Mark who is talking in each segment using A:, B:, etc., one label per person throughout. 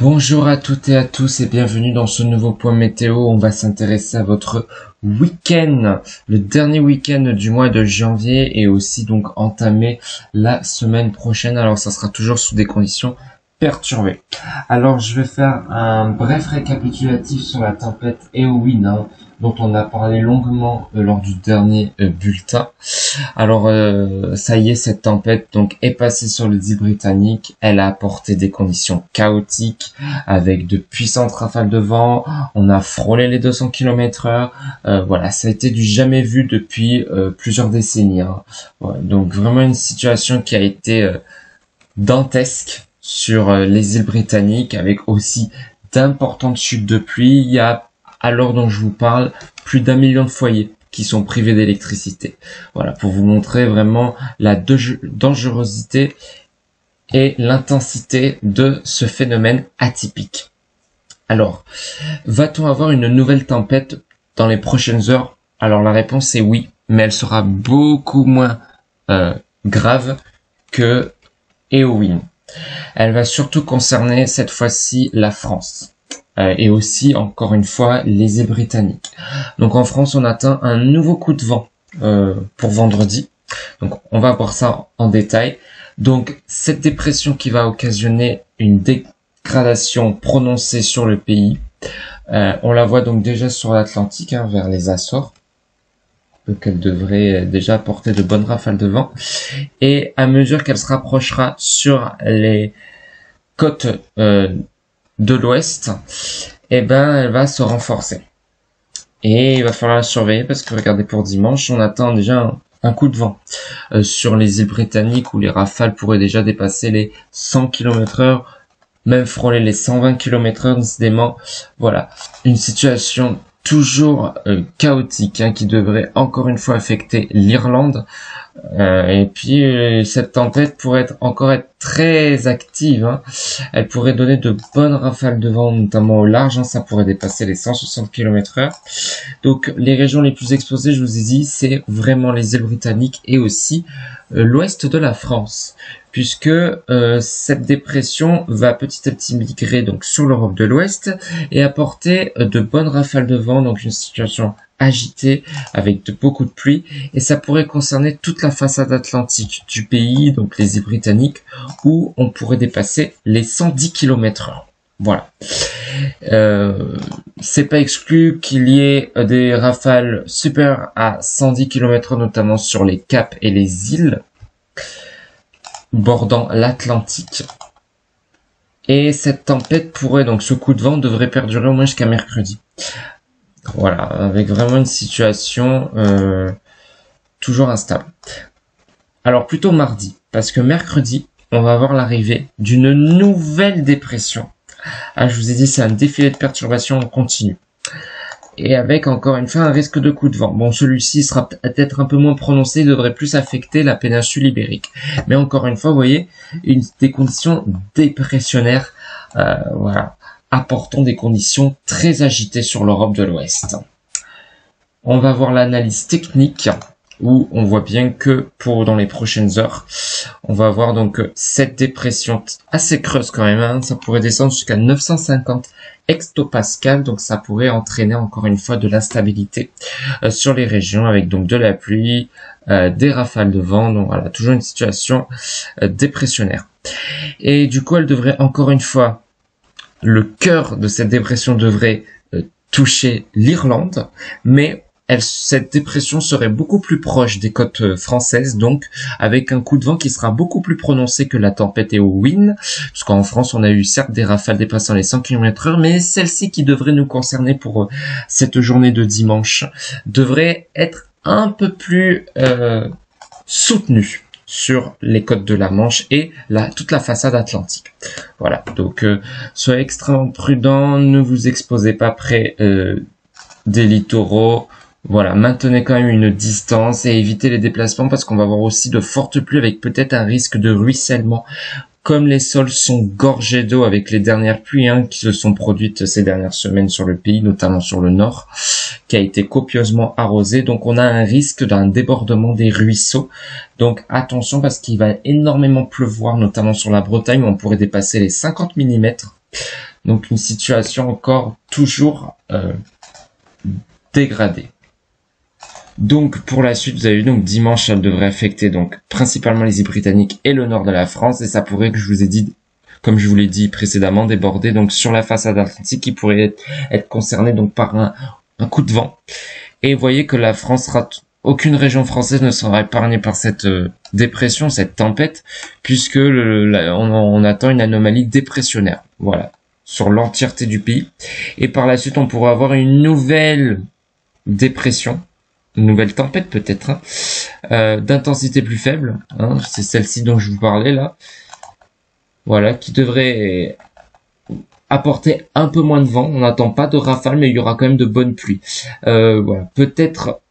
A: Bonjour à toutes et à tous et bienvenue dans ce nouveau point météo. On va s'intéresser à votre week-end, le dernier week-end du mois de janvier et aussi donc entamer la semaine prochaine. Alors ça sera toujours sous des conditions perturbées. Alors je vais faire un bref récapitulatif sur la tempête Éowyn, dont on a parlé longuement lors du dernier bulletin. Alors ça y est, cette tempête donc est passée sur les îles Britanniques. Elle a apporté des conditions chaotiques avec de puissantes rafales de vent. On a frôlé les 200 km/h. Voilà, ça a été du jamais vu depuis plusieurs décennies. Ouais, donc vraiment une situation qui a été dantesque sur les îles Britanniques, avec aussi d'importantes chutes de pluie. Il y a, à l'heure dont je vous parle, plus d'1 million de foyers qui sont privés d'électricité. Voilà, pour vous montrer vraiment la dangerosité et l'intensité de ce phénomène atypique. Alors, va-t-on avoir une nouvelle tempête dans les prochaines heures? Alors la réponse est oui, mais elle sera beaucoup moins grave que Éowyn. Elle va surtout concerner cette fois-ci la France. Et aussi, encore une fois, les îles Britanniques. Donc en France, on atteint un nouveau coup de vent pour vendredi. Donc on va voir ça en détail. Donc cette dépression qui va occasionner une dégradation prononcée sur le pays. On la voit donc déjà sur l'Atlantique, vers les Açores. Donc elle devrait déjà apporter de bonnes rafales de vent. Et à mesure qu'elle se rapprochera sur les côtes de l'ouest, elle va se renforcer. Et il va falloir la surveiller parce que regardez, pour dimanche, on attend déjà un coup de vent sur les îles Britanniques où les rafales pourraient déjà dépasser les 100 km/h, même frôler les 120 km/h décidément. Voilà, une situation toujours chaotique qui devrait encore une fois affecter l'Irlande. Et puis cette tempête pourrait encore être très active. Elle pourrait donner de bonnes rafales de vent, notamment au large. Ça pourrait dépasser les 160 km/h. Donc les régions les plus exposées, je vous ai dit, c'est vraiment les îles Britanniques et aussi l'ouest de la France, puisque cette dépression va petit à petit migrer donc sur l'Europe de l'Ouest et apporter de bonnes rafales de vent, donc une situation agitée avec beaucoup de pluie, et ça pourrait concerner toute la façade atlantique du pays, donc les îles Britanniques, où on pourrait dépasser les 110 km/h. Voilà. C'est pas exclu qu'il y ait des rafales supérieures à 110 km/h, notamment sur les caps et les îles bordant l'Atlantique. Et cette tempête pourrait, donc ce coup de vent devrait perdurer au moins jusqu'à mercredi. Voilà, avec vraiment une situation toujours instable. Alors plutôt mardi, parce que mercredi, on va avoir l'arrivée d'une nouvelle dépression. Je vous ai dit, c'est un défilé de perturbations en continu. Et avec encore une fois un risque de coup de vent. Bon, celui-ci sera peut-être un peu moins prononcé, il devrait plus affecter la péninsule ibérique. Mais encore une fois, vous voyez, des conditions dépressionnaires, voilà, apportant des conditions très agitées sur l'Europe de l'Ouest. On va voir l'analyse technique, où on voit bien que dans les prochaines heures, on va avoir donc cette dépression assez creuse quand même. Ça pourrait descendre jusqu'à 950 hectopascales, donc ça pourrait entraîner encore une fois de l'instabilité sur les régions, avec donc de la pluie, des rafales de vent. Donc voilà, toujours une situation dépressionnaire. Et du coup, elle devrait encore une fois, le cœur de cette dépression devrait toucher l'Irlande, mais cette dépression serait beaucoup plus proche des côtes françaises, donc avec un coup de vent qui sera beaucoup plus prononcé que la tempête Éowyn, parce qu'en France on a eu certes des rafales dépassant les 100 km/h, mais celle-ci qui devrait nous concerner pour cette journée de dimanche devrait être un peu plus soutenue sur les côtes de la Manche et toute la façade atlantique. Voilà, donc soyez extrêmement prudents, ne vous exposez pas près des littoraux. Voilà, maintenez quand même une distance et évitez les déplacements, parce qu'on va avoir aussi de fortes pluies avec peut-être un risque de ruissellement. Comme les sols sont gorgés d'eau avec les dernières pluies qui se sont produites ces dernières semaines sur le pays, notamment sur le nord, qui a été copieusement arrosé. Donc on a un risque d'un débordement des ruisseaux. Donc attention, parce qu'il va énormément pleuvoir, notamment sur la Bretagne, où on pourrait dépasser les 50 mm Donc une situation encore toujours dégradée. Donc pour la suite, vous avez vu, donc dimanche, ça devrait affecter donc principalement les îles britanniques et le nord de la France, et ça pourrait, que je vous ai dit, comme je vous l'ai dit précédemment, déborder donc sur la façade atlantique, qui pourrait être concernée donc par un coup de vent. Et vous voyez que la France sera, aucune région française ne sera épargnée par cette dépression, cette tempête, puisque on attend une anomalie dépressionnaire. Voilà, sur l'entièreté du pays. Et par la suite, on pourra avoir une nouvelle dépression, une nouvelle tempête peut-être, d'intensité plus faible. C'est celle-ci dont je vous parlais là. Voilà, qui devrait apporter un peu moins de vent. On n'attend pas de rafale, mais il y aura quand même de bonnes pluies. Voilà, peut-être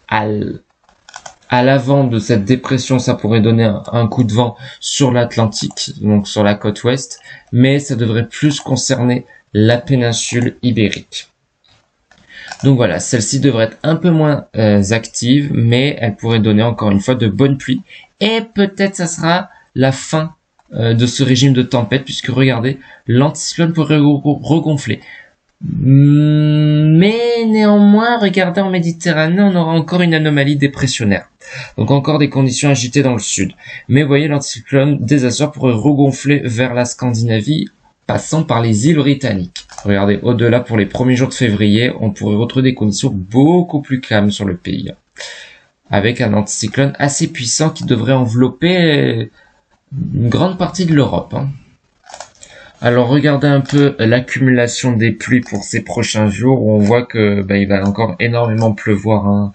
A: à l'avant de cette dépression, ça pourrait donner un coup de vent sur l'Atlantique, donc sur la côte ouest, mais ça devrait plus concerner la péninsule ibérique. Donc voilà, celle-ci devrait être un peu moins active, mais elle pourrait donner encore une fois de bonnes pluies. Et peut-être ça sera la fin de ce régime de tempête, puisque regardez, l'anticyclone pourrait regonfler. Mais néanmoins, regardez, en Méditerranée, on aura encore une anomalie dépressionnaire. Donc encore des conditions agitées dans le sud. Mais vous voyez, l'anticyclone des Açores pourrait regonfler vers la Scandinavie, passant par les îles britanniques. Regardez, au-delà, pour les premiers jours de février, on pourrait retrouver des conditions beaucoup plus calmes sur le pays, avec un anticyclone assez puissant qui devrait envelopper une grande partie de l'Europe. Alors regardez un peu l'accumulation des pluies pour ces prochains jours, où on voit que il va encore énormément pleuvoir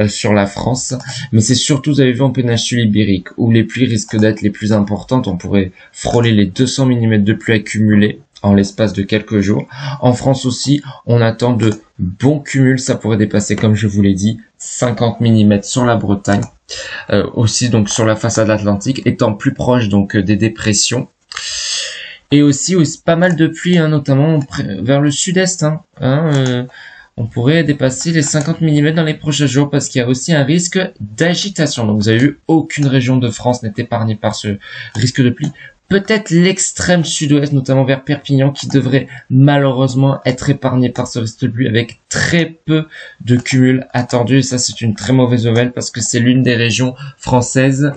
A: sur la France, mais c'est surtout, vous avez vu, en péninsule ibérique, où les pluies risquent d'être les plus importantes. On pourrait frôler les 200 mm de pluie accumulés en l'espace de quelques jours. En France aussi, on attend de bons cumuls, ça pourrait dépasser, comme je vous l'ai dit, 50 mm sur la Bretagne, aussi donc sur la façade atlantique, étant plus proche donc des dépressions. Et aussi pas mal de pluie, notamment vers le sud-est. On pourrait dépasser les 50 mm dans les prochains jours, parce qu'il y a aussi un risque d'agitation. Donc vous avez vu, aucune région de France n'est épargnée par ce risque de pluie. Peut-être l'extrême sud-ouest, notamment vers Perpignan, qui devrait malheureusement être épargné par ce risque de pluie, avec très peu de cumuls attendus. Et ça, c'est une très mauvaise nouvelle, parce que c'est l'une des régions françaises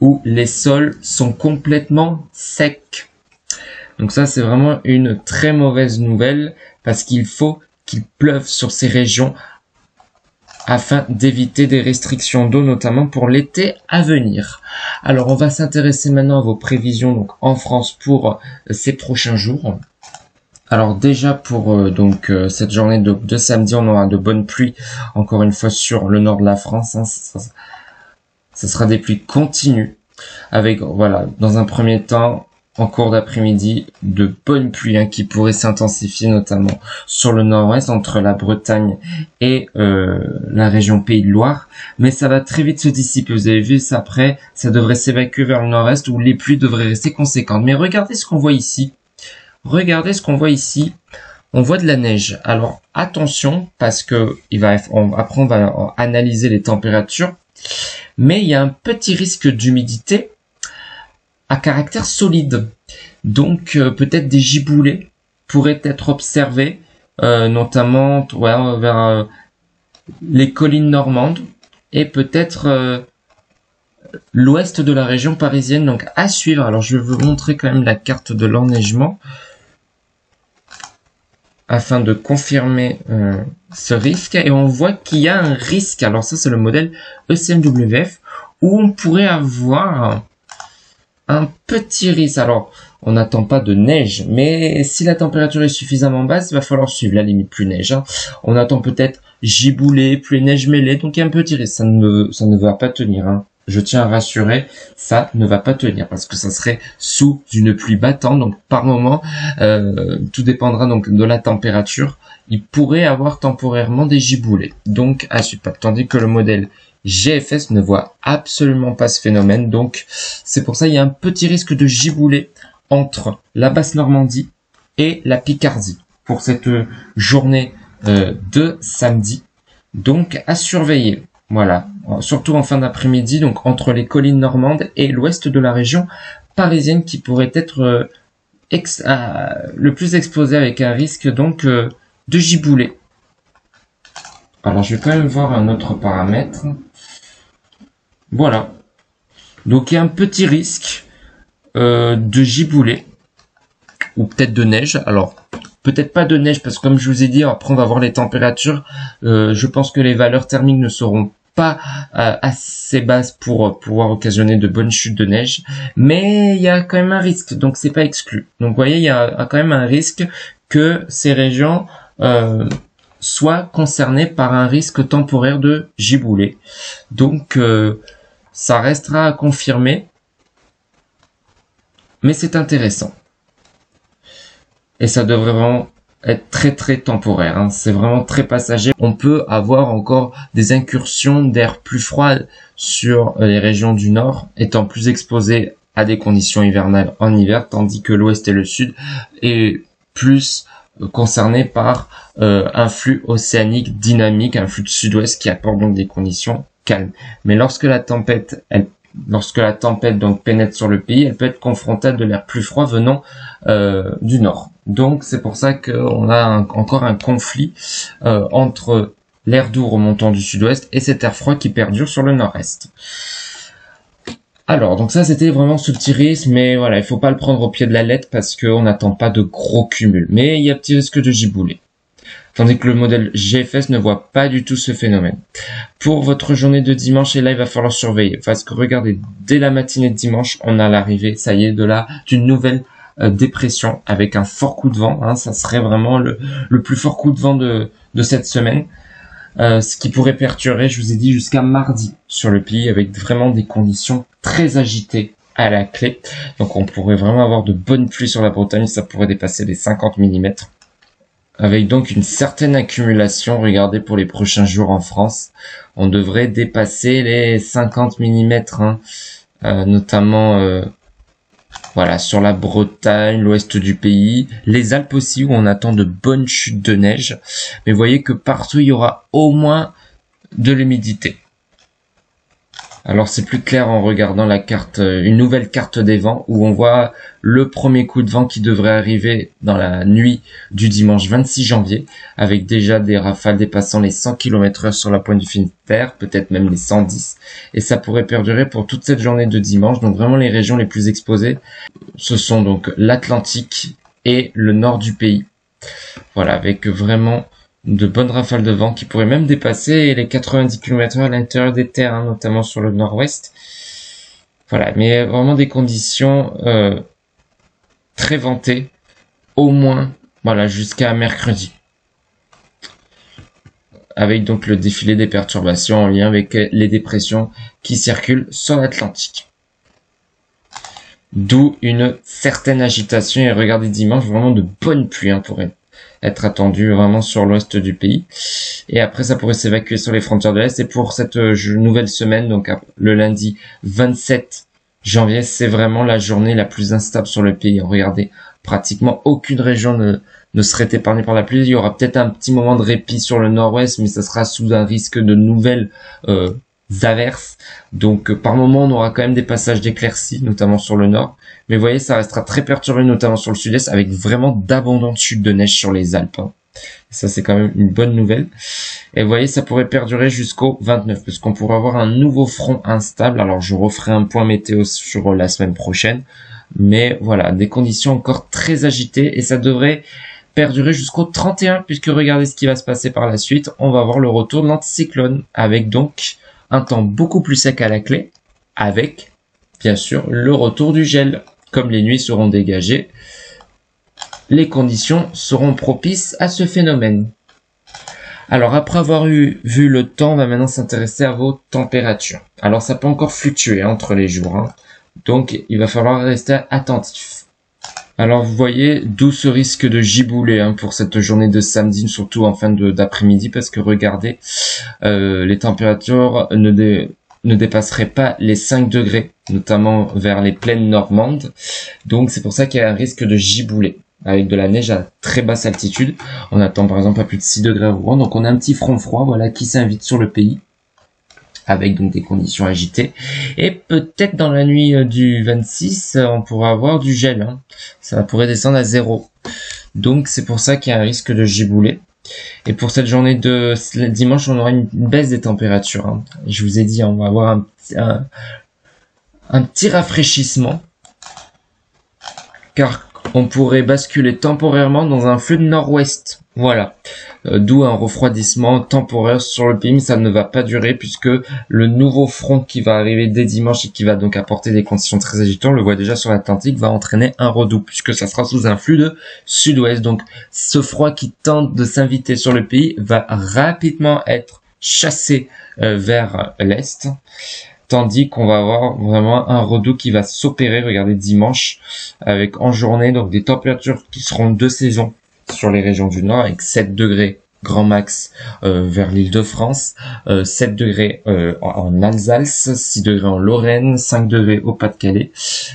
A: où les sols sont complètement secs. Donc ça, c'est vraiment une très mauvaise nouvelle, parce qu'il faut qu'il pleuve sur ces régions afin d'éviter des restrictions d'eau, notamment pour l'été à venir. Alors, on va s'intéresser maintenant à vos prévisions donc en France pour ces prochains jours. Alors déjà pour cette journée de samedi, on aura de bonnes pluies, encore une fois, sur le nord de la France. Ça sera des pluies continues, avec, voilà, dans un premier temps, en cours d'après-midi, de bonnes pluies qui pourraient s'intensifier, notamment sur le nord-ouest, entre la Bretagne et la région Pays de Loire. Mais ça va très vite se dissiper. Vous avez vu ça, après, ça devrait s'évacuer vers le nord-est, où les pluies devraient rester conséquentes. Mais regardez ce qu'on voit ici. Regardez ce qu'on voit ici. On voit de la neige. Alors attention, parce que après on va analyser les températures. Mais il y a un petit risque d'humidité à caractère solide. Donc peut-être des giboulées pourraient être observées, notamment vers les collines normandes et peut-être l'ouest de la région parisienne. Donc à suivre. Alors je vais vous montrer quand même la carte de l'enneigement afin de confirmer ce risque. Et on voit qu'il y a un risque. Alors ça, c'est le modèle ECMWF, où on pourrait avoir un petit risque. Alors, on n'attend pas de neige, mais si la température est suffisamment basse, il va falloir suivre la limite pluie neige. On attend peut-être giboulée, pluie neige mêlée, donc il y a un petit risque. Ça ne va pas tenir. Je tiens à rassurer, ça ne va pas tenir, parce que ça serait sous une pluie battante. Donc par moment, tout dépendra donc de la température. Il pourrait avoir temporairement des giboulées. Donc à suivre. Tandis que le modèle GFS ne voit absolument pas ce phénomène. Donc c'est pour ça qu'il y a un petit risque de giboulée entre la Basse-Normandie et la Picardie pour cette journée de samedi. Donc à surveiller. Voilà, surtout en fin d'après-midi, donc entre les collines normandes et l'ouest de la région parisienne, qui pourrait être le plus exposé avec un risque donc de giboulée. Alors je vais quand même voir un autre paramètre. Voilà. Donc il y a un petit risque de giboulée ou peut-être de neige. Alors peut-être pas de neige parce que comme je vous ai dit, après on va voir les températures. Je pense que les valeurs thermiques ne seront pas assez basses pour pouvoir occasionner de bonnes chutes de neige, mais il y a quand même un risque, donc c'est pas exclu. Donc vous voyez, il y a quand même un risque que ces régions soient concernées par un risque temporaire de giboulée. Donc ça restera à confirmer, mais c'est intéressant. Et ça devrait vraiment être très temporaire, hein. C'est vraiment très passager. On peut avoir encore des incursions d'air plus froid sur les régions du nord, étant plus exposées à des conditions hivernales en hiver, tandis que l'ouest et le sud est plus concerné par un flux océanique dynamique, un flux de sud-ouest qui apporte donc des conditions calmes. Mais lorsque la tempête donc pénètre sur le pays, elle peut être confrontée à de l'air plus froid venant du nord. Donc c'est pour ça qu'on a encore un conflit entre l'air doux remontant du sud-ouest et cet air froid qui perdure sur le nord-est. Alors, donc ça c'était vraiment ce petit risque, mais voilà, il faut pas le prendre au pied de la lettre parce qu'on n'attend pas de gros cumuls. Mais il y a petit risque de giboulée. Tandis que le modèle GFS ne voit pas du tout ce phénomène. Pour votre journée de dimanche, et là il va falloir surveiller. Parce que regardez, dès la matinée de dimanche, on a l'arrivée, ça y est, d'une nouvelle dépression avec un fort coup de vent. Hein, ça serait vraiment le plus fort coup de vent de cette semaine. Ce qui pourrait perturber, je vous ai dit, jusqu'à mardi sur le pays avec vraiment des conditions très agitées à la clé. Donc on pourrait vraiment avoir de bonnes pluies sur la Bretagne, ça pourrait dépasser les 50 mm. Avec donc une certaine accumulation, regardez pour les prochains jours en France, on devrait dépasser les 50 mm, hein, notamment voilà, sur la Bretagne, l'ouest du pays, les Alpes aussi où on attend de bonnes chutes de neige. Mais vous voyez que partout il y aura au moins de l'humidité. Alors c'est plus clair en regardant la carte, une nouvelle carte des vents où on voit le premier coup de vent qui devrait arriver dans la nuit du dimanche 26 janvier avec déjà des rafales dépassant les 100 km/h sur la pointe du Finistère, peut-être même les 110, et ça pourrait perdurer pour toute cette journée de dimanche. Donc vraiment les régions les plus exposées, ce sont donc l'Atlantique et le nord du pays. Voilà, avec vraiment de bonnes rafales de vent qui pourraient même dépasser les 90 km/h à l'intérieur des terres, hein, notamment sur le nord-ouest. Voilà, mais vraiment des conditions très ventées, au moins, voilà, jusqu'à mercredi. Avec donc le défilé des perturbations en lien avec les dépressions qui circulent sur l'Atlantique. D'où une certaine agitation, et regardez dimanche, vraiment de bonnes pluies, hein, pourraient être attendu vraiment sur l'ouest du pays. Et après, ça pourrait s'évacuer sur les frontières de l'Est. Et pour cette nouvelle semaine, donc le lundi 27 janvier, c'est vraiment la journée la plus instable sur le pays. Regardez, pratiquement aucune région ne serait épargnée par la pluie. Il y aura peut-être un petit moment de répit sur le nord-ouest, mais ça sera sous un risque de nouvelles averses. Donc par moment, on aura quand même des passages d'éclaircies, notamment sur le nord. Mais vous voyez, ça restera très perturbé, notamment sur le sud-est, avec vraiment d'abondantes chutes de neige sur les Alpes, hein. Ça, c'est quand même une bonne nouvelle. Et vous voyez, ça pourrait perdurer jusqu'au 29, parce qu'on pourrait avoir un nouveau front instable. Alors, je referai un point météo sur la semaine prochaine. Mais voilà, des conditions encore très agitées, et ça devrait perdurer jusqu'au 31, puisque regardez ce qui va se passer par la suite. On va avoir le retour de l'anticyclone, avec donc un temps beaucoup plus sec à la clé, avec, bien sûr, le retour du gel. Comme les nuits seront dégagées, les conditions seront propices à ce phénomène. Alors après avoir vu le temps, on va maintenant s'intéresser à vos températures. Alors ça peut encore fluctuer entre les jours, hein. Donc il va falloir rester attentif. Alors vous voyez, d'où ce risque de giboulée, hein, pour cette journée de samedi, surtout en fin d'après-midi, parce que regardez, les températures ne dépasserait pas les 5 degrés, notamment vers les plaines normandes. Donc c'est pour ça qu'il y a un risque de giboulée, avec de la neige à très basse altitude. On attend par exemple à plus de 6 degrés à Rouen, donc on a un petit front froid, voilà, qui s'invite sur le pays. avec donc des conditions agitées. Et peut-être dans la nuit du 26, on pourra avoir du gel. Hein. Ça pourrait descendre à 0. Donc c'est pour ça qu'il y a un risque de giboulée. Et pour cette journée de dimanche, on aura une baisse des températures. Hein. Je vous ai dit, on va avoir un petit rafraîchissement, car on pourrait basculer temporairement dans un flux de nord-ouest. Voilà. D'où un refroidissement temporaire sur le pays, mais ça ne va pas durer puisque le nouveau front qui va arriver dès dimanche et qui va donc apporter des conditions très agitantes, on le voit déjà sur l'Atlantique, va entraîner un redout puisque ça sera sous un flux de sud-ouest. Donc ce froid qui tente de s'inviter sur le pays va rapidement être chassé vers l'est. Tandis qu'on va avoir vraiment un redout qui va s'opérer, regardez, dimanche, avec en journée, donc des températures qui seront de saison sur les régions du nord, avec 7 degrés grand max vers l'Île-de-France, 7 degrés en Alsace, 6 degrés en Lorraine, 5 degrés au Pas-de-Calais.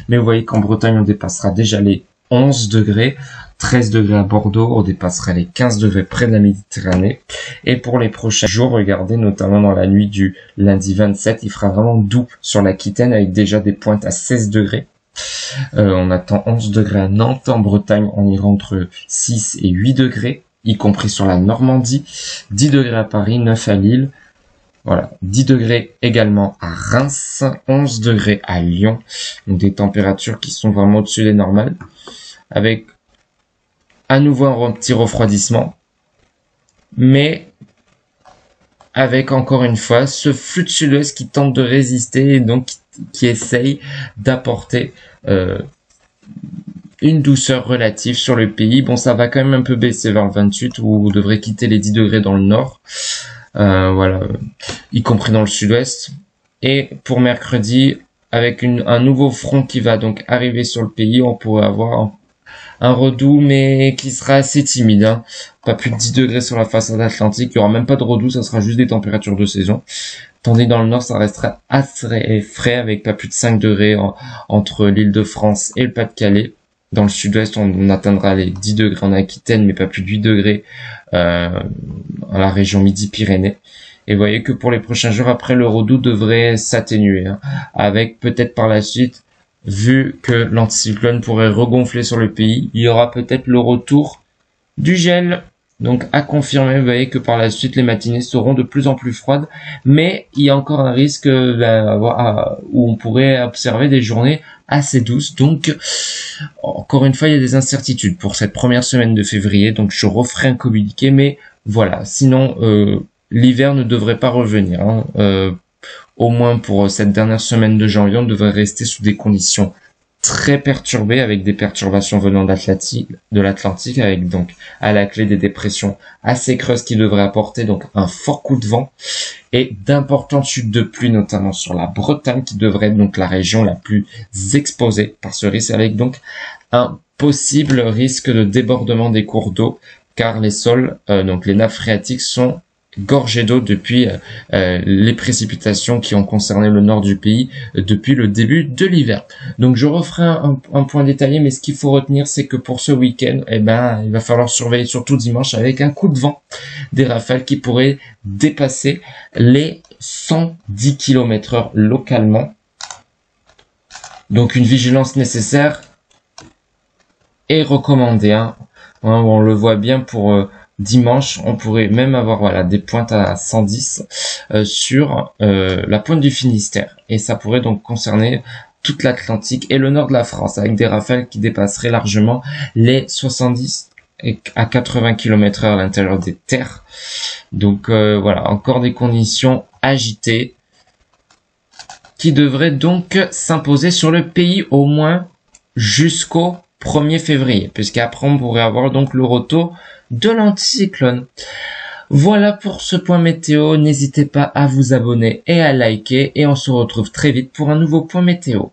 A: Mais vous voyez qu'en Bretagne, on dépassera déjà les 11 degrés, 13 degrés à Bordeaux, on dépassera les 15 degrés près de la Méditerranée. Et pour les prochains jours, regardez, notamment dans la nuit du lundi 27, il fera vraiment doux sur l'Aquitaine avec déjà des pointes à 16 degrés. On attend 11 degrés à Nantes, en Bretagne, on ira entre 6 et 8 degrés, y compris sur la Normandie, 10 degrés à Paris, 9 à Lille. Voilà, 10 degrés également à Reims, 11 degrés à Lyon. Donc des températures qui sont vraiment au-dessus des normales. Avec à nouveau un petit refroidissement. Mais avec encore une fois ce flux de sud-ouest qui tente de résister et donc qui essaye d'apporter une douceur relative sur le pays. Bon, ça va quand même un peu baisser vers le 28 où vous devrez quitter les 10 degrés dans le nord. Voilà, y compris dans le sud-ouest. Et pour mercredi, avec un nouveau front qui va donc arriver sur le pays, on pourrait avoir un redout, mais qui sera assez timide. Hein. Pas plus de 10 degrés sur la façade atlantique. Il n'y aura même pas de redout, ça sera juste des températures de saison. Tandis dans le nord, ça restera assez frais avec pas plus de 5 degrés entre l'Île-de-France et le Pas-de-Calais. Dans le sud-ouest, on atteindra les 10 degrés en Aquitaine, mais pas plus de 8 degrés dans la région Midi-Pyrénées. Et vous voyez que pour les prochains jours, après, le redout devrait s'atténuer. Hein, avec peut-être par la suite, vu que l'anticyclone pourrait regonfler sur le pays, il y aura peut-être le retour du gel. Donc à confirmer, vous voyez que par la suite, les matinées seront de plus en plus froides. Mais il y a encore un risque où on pourrait observer des journées assez douces. Donc, encore une fois, il y a des incertitudes pour cette première semaine de février. Donc je referai un communiqué, mais voilà. Sinon, l'hiver ne devrait pas revenir. Hein. Au moins pour cette dernière semaine de janvier, on devrait rester sous des conditions très perturbées avec des perturbations venant de l'Atlantique avec donc à la clé des dépressions assez creuses qui devraient apporter donc un fort coup de vent et d'importantes chutes de pluie notamment sur la Bretagne qui devrait être donc la région la plus exposée par ce risque avec donc un possible risque de débordement des cours d'eau car les sols, donc les nappes phréatiques sont gorgées d'eau depuis les précipitations qui ont concerné le nord du pays depuis le début de l'hiver. Donc je referai un point détaillé, mais ce qu'il faut retenir, c'est que pour ce week-end, il va falloir surveiller surtout dimanche avec un coup de vent, des rafales qui pourraient dépasser les 110 km/h localement. Donc une vigilance nécessaire est recommandée. Hein. On le voit bien pour dimanche, on pourrait même avoir des pointes à 110 sur la pointe du Finistère. Et ça pourrait donc concerner toute l'Atlantique et le nord de la France, avec des rafales qui dépasseraient largement les 70 à 80 km/h à l'intérieur des terres. Donc voilà, encore des conditions agitées qui devraient donc s'imposer sur le pays au moins jusqu'au 1er février, puisqu'après on pourrait avoir donc le retour de l'anticyclone. Voilà pour ce point météo, n'hésitez pas à vous abonner et à liker et on se retrouve très vite pour un nouveau point météo.